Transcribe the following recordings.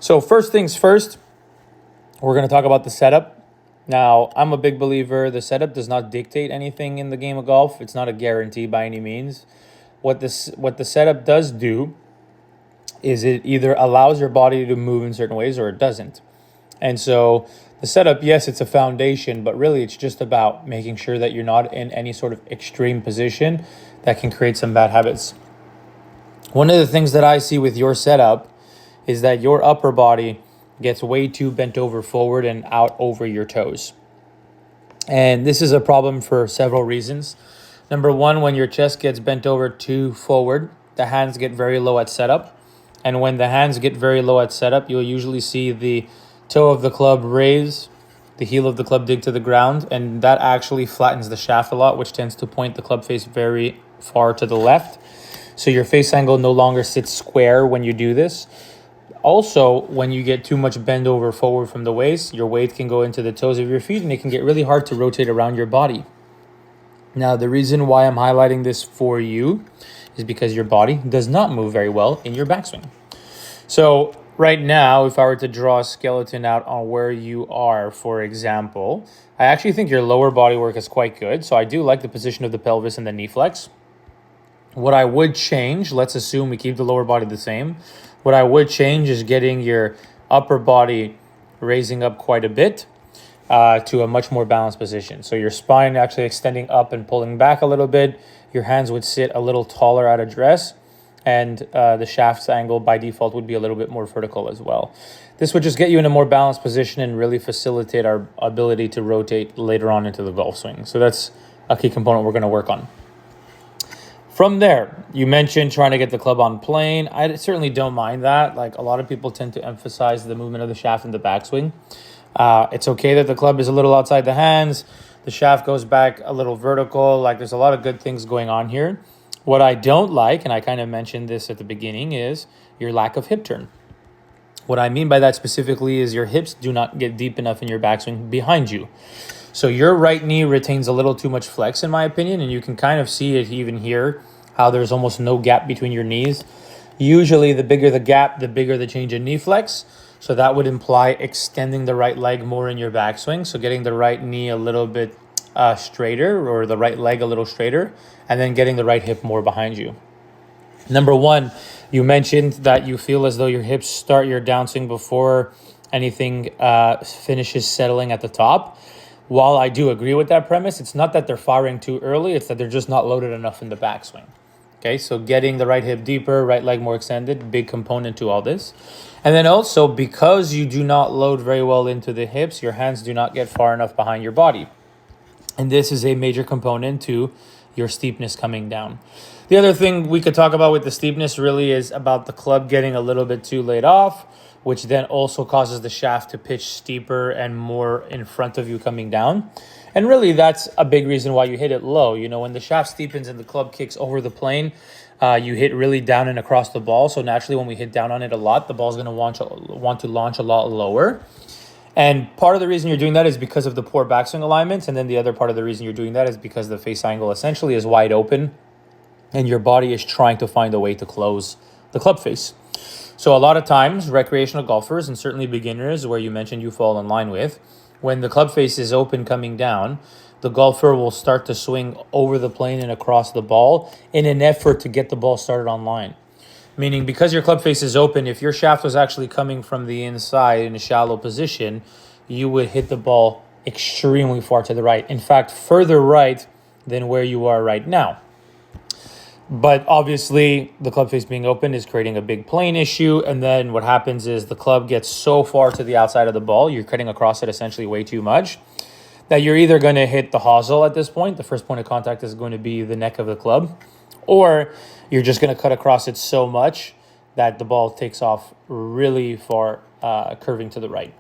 So first things first, we're going to talk about the setup. Now, I'm a big believer the setup does not dictate anything in the game of golf. It's not a guarantee by any means. What the setup does do is it either allows your body to move in certain ways or it doesn't. And so the setup, yes, it's a foundation, but really it's just about making sure that you're not in any sort of extreme position that can create some bad habits. One of the things that I see with your setup is that your upper body gets way too bent over forward and out over your toes. And this is a problem for several reasons. Number one, when your chest gets bent over too forward, the hands get very low at setup. And when the hands get very low at setup, you'll usually see the toe of the club raise, the heel of the club dig to the ground, and that actually flattens the shaft a lot, which tends to point the club face very far to the left. So your face angle no longer sits square when you do this. Also, when you get too much bend over forward from the waist, your weight can go into the toes of your feet and it can get really hard to rotate around your body. Now, the reason why I'm highlighting this for you is because your body does not move very well in your backswing. So right now, if I were to draw a skeleton out on where you are, for example, I actually think your lower body work is quite good. So I do like the position of the pelvis and the knee flex. What I would change, let's assume we keep the lower body the same. What I would change is getting your upper body raising up quite a bit to a much more balanced position. So your spine actually extending up and pulling back a little bit. Your hands would sit a little taller at address. And the shaft's angle by default would be a little bit more vertical as well. This would just get you in a more balanced position and really facilitate our ability to rotate later on into the golf swing. So that's a key component we're going to work on. From there, you mentioned trying to get the club on plane. I certainly don't mind that. Like, a lot of people tend to emphasize the movement of the shaft in the backswing. It's okay that the club is a little outside the hands. The shaft goes back a little vertical. Like, there's a lot of good things going on here. What I don't like, and I kind of mentioned this at the beginning, is your lack of hip turn. What I mean by that specifically is your hips do not get deep enough in your backswing behind you. So your right knee retains a little too much flex, in my opinion, and you can kind of see it even here, how there's almost no gap between your knees. Usually, the bigger the gap, the bigger the change in knee flex. So that would imply extending the right leg more in your backswing. So getting the right knee a little bit straighter, or the right leg a little straighter, and then getting the right hip more behind you. Number one, you mentioned that you feel as though your hips start your downswing before anything finishes settling at the top. While I do agree with that premise, it's not that they're firing too early, it's that they're just not loaded enough in the backswing. Okay, so getting the right hip deeper, right leg more extended, big component to all this. And then also, because you do not load very well into the hips, your hands do not get far enough behind your body. And this is a major component to your steepness coming down. The other thing we could talk about with the steepness really is about the club getting a little bit too laid off, which then also causes the shaft to pitch steeper and more in front of you coming down. And really, that's a big reason why you hit it low. You know, when the shaft steepens and the club kicks over the plane, you hit really down and across the ball. So naturally, when we hit down on it a lot, the ball's going to want to launch a lot lower. And part of the reason you're doing that is because of the poor backswing alignments. And then the other part of the reason you're doing that is because the face angle essentially is wide open and your body is trying to find a way to close the club face. So a lot of times, recreational golfers, and certainly beginners, where you mentioned you fall in line with, when the club face is open coming down, the golfer will start to swing over the plane and across the ball in an effort to get the ball started on line. Meaning, because your club face is open, if your shaft was actually coming from the inside in a shallow position, you would hit the ball extremely far to the right. In fact, further right than where you are right now. But obviously, the club face being open is creating a big plane issue. And then what happens is the club gets so far to the outside of the ball, you're cutting across it essentially way too much, that you're either going to hit the hosel at this point. The first point of contact is going to be the neck of the club. Or you're just going to cut across it so much that the ball takes off really far, curving to the right.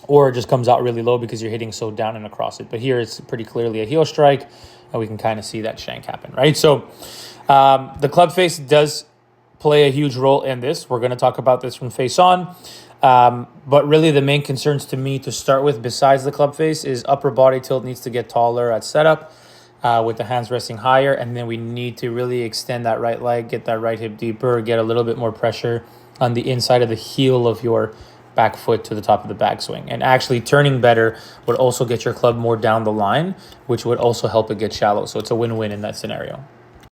Or it just comes out really low because you're hitting so down and across it. But here it's pretty clearly a heel strike, and we can kind of see that shank happen, right? So the club face does play a huge role in this. We're going to talk about this from face on. But really the main concerns to me to start with, besides the club face, is upper body tilt needs to get taller at setup with the hands resting higher. And then we need to really extend that right leg, get that right hip deeper, get a little bit more pressure on the inside of the heel of your back foot to the top of the backswing. And actually turning better would also get your club more down the line, which would also help it get shallow. So it's a win-win in that scenario.